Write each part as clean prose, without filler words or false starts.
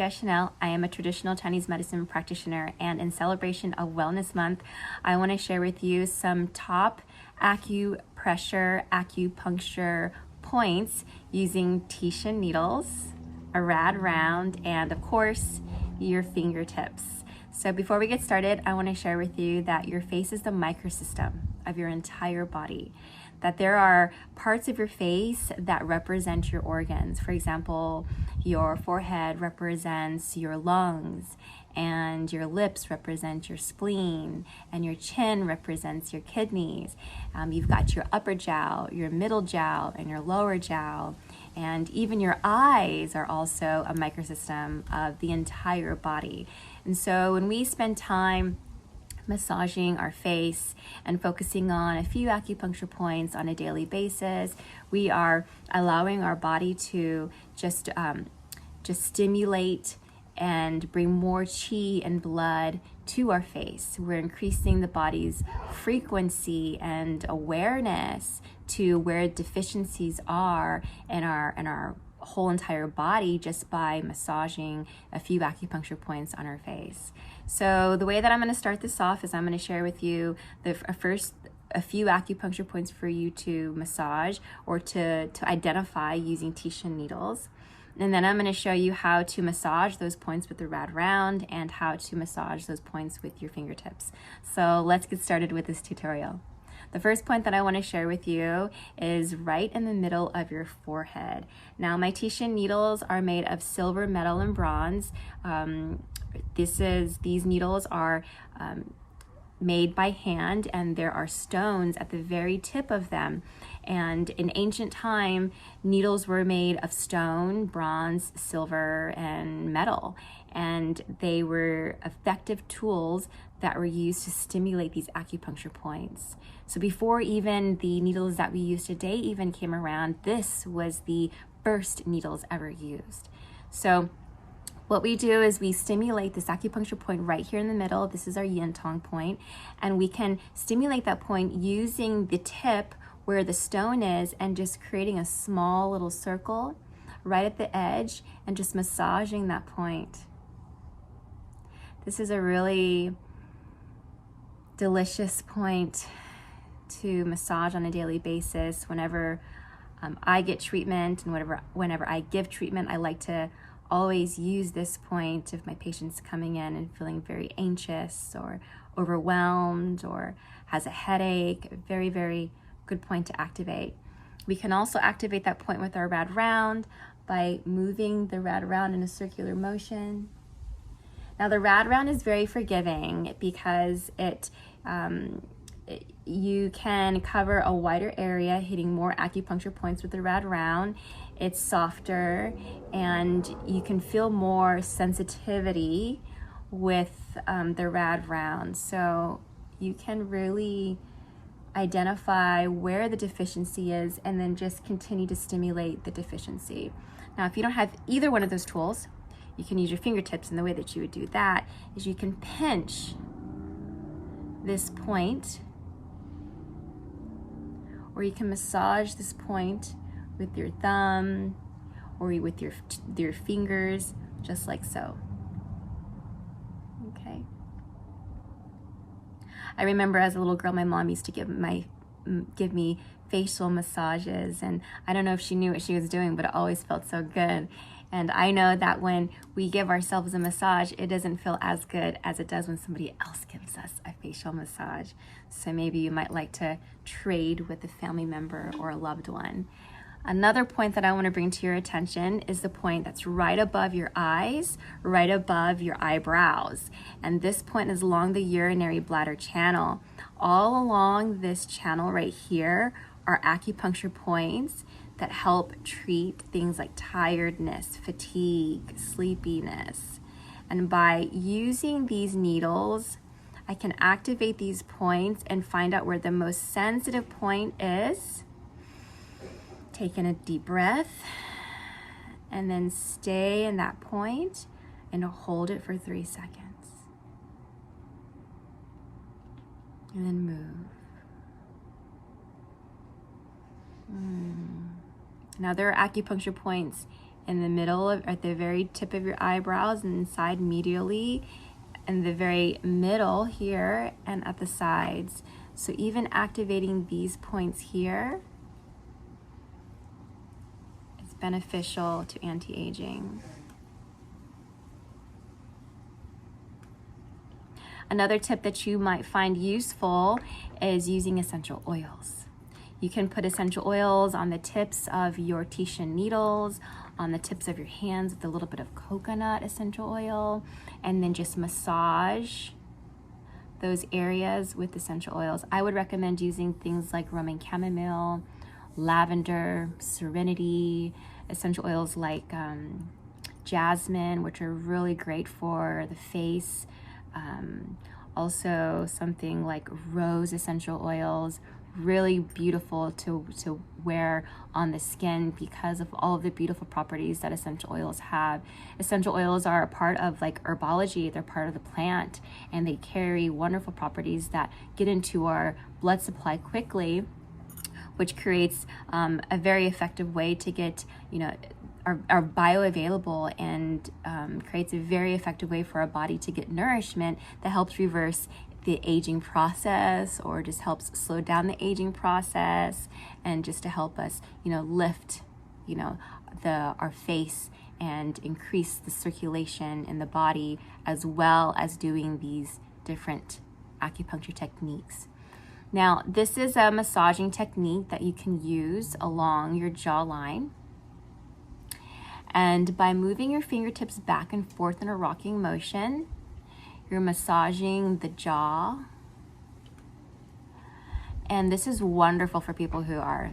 Tieshen. I am a traditional Chinese medicine practitioner, and in celebration of Wellness Month, I want to share with you some top acupuncture points using Tieshen needles, a rad round, and of course, your fingertips. So before we get started, I want to share with you that your face is the microsystem of your entire body, that there are parts of your face that represent your organs. For example, your forehead represents your lungs, and your lips represent your spleen, and your chin represents your kidneys. You've got your upper jowl, your middle jowl, and your lower jowl. And even your eyes are also a microsystem of the entire body. And so when we spend time massaging our face and focusing on a few acupuncture points on a daily basis, we are allowing our body to just stimulate and bring more qi and blood to our face. We're increasing the body's frequency and awareness to where deficiencies are in our whole entire body just by massaging a few acupuncture points on our face. So the way that I'm going to start this off is I'm going to share with you a few acupuncture points for you to massage or to identify using Tieshen needles. And then I'm going to show you how to massage those points with the rad round and how to massage those points with your fingertips. So let's get started with this tutorial. The first point that I want to share with you is right in the middle of your forehead. Now, my Tieshen needles are made of silver, metal, and bronze. These needles are made by hand, and there are stones at the very tip of them. And in ancient time, needles were made of stone, bronze, silver, and metal. And they were effective tools that were used to stimulate these acupuncture points. So before even the needles that we use today even came around, this was the first needles ever used. So what we do is we stimulate this acupuncture point right here in the middle. This is our yin tong point, and we can stimulate that point using the tip where the stone is and just creating a small little circle right at the edge and just massaging that point. This is a really delicious point to massage on a daily basis. Whenever I get treatment and whenever I give treatment, I like to always use this point if my patient's coming in and feeling very anxious or overwhelmed or has a headache. A very, very good point to activate. We can also activate that point with our rad round by moving the rad round in a circular motion. Now, the rad round is very forgiving because you can cover a wider area, hitting more acupuncture points with the rad round. It's softer, and you can feel more sensitivity with the rad round. So you can really identify where the deficiency is and then just continue to stimulate the deficiency. Now, if you don't have either one of those tools, you can use your fingertips, and the way that you would do that is you can pinch this point, or you can massage this point with your thumb or with your fingers, just like so. Okay. I remember as a little girl, my mom used to give me facial massages, and I don't know if she knew what she was doing, but it always felt so good. And I know that when we give ourselves a massage, it doesn't feel as good as it does when somebody else gives us a facial massage. So maybe you might like to trade with a family member or a loved one. Another point that I want to bring to your attention is the point that's right above your eyes, right above your eyebrows. And this point is along the urinary bladder channel. All along this channel right here are acupuncture points that help treat things like tiredness, fatigue, sleepiness. And by using these needles, I can activate these points and find out where the most sensitive point is. Take in a deep breath and then stay in that point and hold it for 3 seconds. And then move. Now, there are acupuncture points in the middle of, at the very tip of your eyebrows and inside medially, in the very middle here, and at the sides. So even activating these points here is beneficial to anti-aging. Another tip that you might find useful is using essential oils. You can put essential oils on the tips of your Tieshen needles, on the tips of your hands with a little bit of coconut essential oil, and then just massage those areas with essential oils. I would recommend using things like Roman chamomile, lavender, serenity, essential oils like jasmine, which are really great for the face. Also something like rose essential oils, really beautiful to wear on the skin because of all of the beautiful properties that essential oils have. Essential oils are a part of like herbology. They're part of the plant, and they carry wonderful properties that get into our blood supply quickly, which creates a very effective way to get, are bioavailable, and creates a very effective way for our body to get nourishment that helps reverse the aging process, or just helps slow down the aging process, and just to help us, lift, our face and increase the circulation in the body, as well as doing these different acupuncture techniques. Now, this is a massaging technique that you can use along your jawline. And by moving your fingertips back and forth in a rocking motion, you're massaging the jaw. And this is wonderful for people who are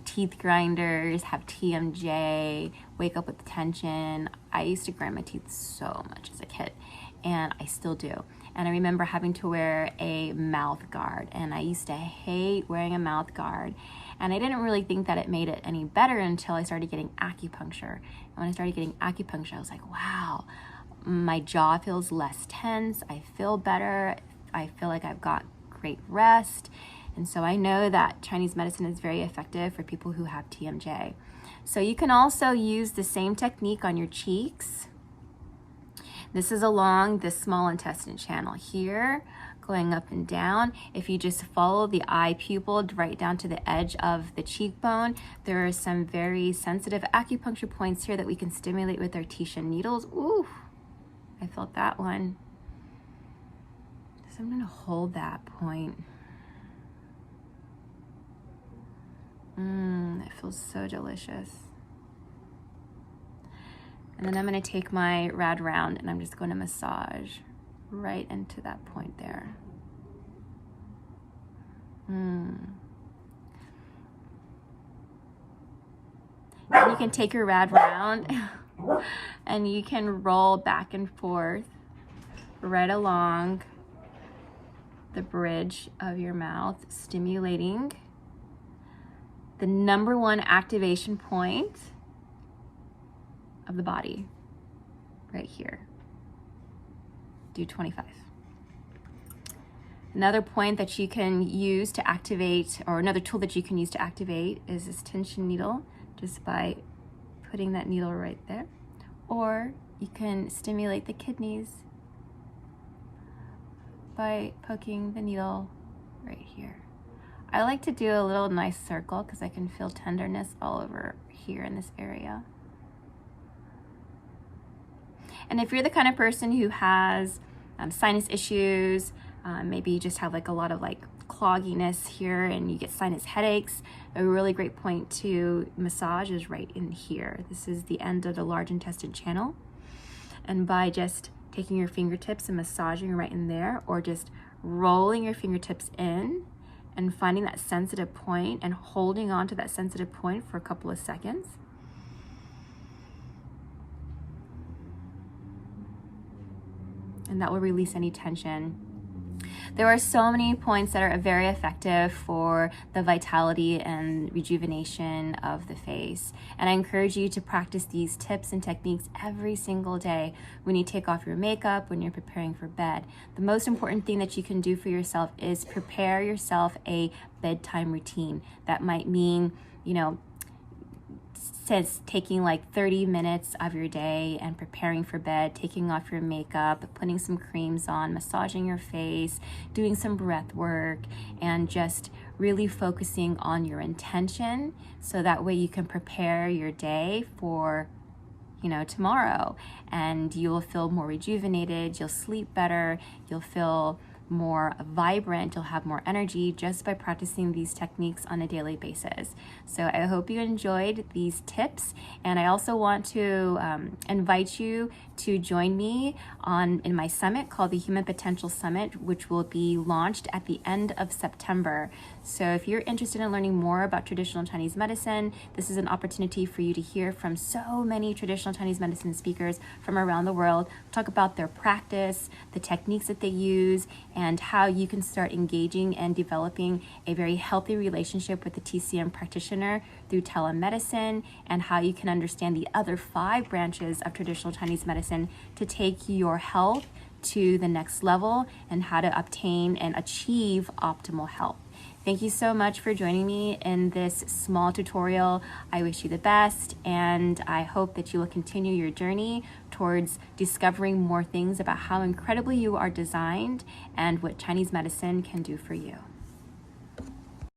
teeth grinders, have TMJ, wake up with tension. I used to grind my teeth so much as a kid, and I still do. And I remember having to wear a mouth guard, and I used to hate wearing a mouth guard. And I didn't really think that it made it any better until I started getting acupuncture. And when I started getting acupuncture, I was like, wow, my jaw feels less tense. I feel better. I feel like I've got great rest. And so I know that Chinese medicine is very effective for people who have TMJ. So you can also use the same technique on your cheeks. This is along the small intestine channel here, going up and down. If you just follow the eye pupil right down to the edge of the cheekbone, there are some very sensitive acupuncture points here that we can stimulate with our Tieshen needles. Ooh, I felt that one. So I'm gonna hold that point. It feels so delicious. And then I'm gonna take my rad round and I'm just going to massage right into that point there. And you can take your rad round and you can roll back and forth right along the bridge of your mouth, stimulating the #1 activation point of the body, right here. Do 25. Another point that you can use to activate, or another tool that you can use to activate, is this tension needle, just by putting that needle right there. Or you can stimulate the kidneys by poking the needle right here. I like to do a little nice circle because I can feel tenderness all over here in this area. And if you're the kind of person who has sinus issues, maybe you just have like a lot of like clogginess here and you get sinus headaches, a really great point to massage is right in here. This is the end of the large intestine channel. And by just taking your fingertips and massaging right in there, or just rolling your fingertips in and finding that sensitive point and holding on to that sensitive point for a couple of seconds. And that will release any tension. There are so many points that are very effective for the vitality and rejuvenation of the face. And I encourage you to practice these tips and techniques every single day when you take off your makeup, when you're preparing for bed. The most important thing that you can do for yourself is prepare yourself a bedtime routine. That might mean, since taking like 30 minutes of your day and preparing for bed, taking off your makeup, putting some creams on, massaging your face, doing some breath work, and just really focusing on your intention so that way you can prepare your day for tomorrow, and you will feel more rejuvenated, you'll sleep better, you'll feel more vibrant, you'll have more energy just by practicing these techniques on a daily basis. So I hope you enjoyed these tips, and I also want to invite you to join me in my summit called the Human Potential Summit, which will be launched at the end of September. So if you're interested in learning more about traditional Chinese medicine, this is an opportunity for you to hear from so many traditional Chinese medicine speakers from around the world, talk about their practice, the techniques that they use, and how you can start engaging and developing a very healthy relationship with the TCM practitioner through telemedicine, and how you can understand the other 5 branches of traditional Chinese medicine to take your health to the next level and how to obtain and achieve optimal health. Thank you so much for joining me in this small tutorial. I wish you the best, and I hope that you will continue your journey towards discovering more things about how incredibly you are designed and what Chinese medicine can do for you.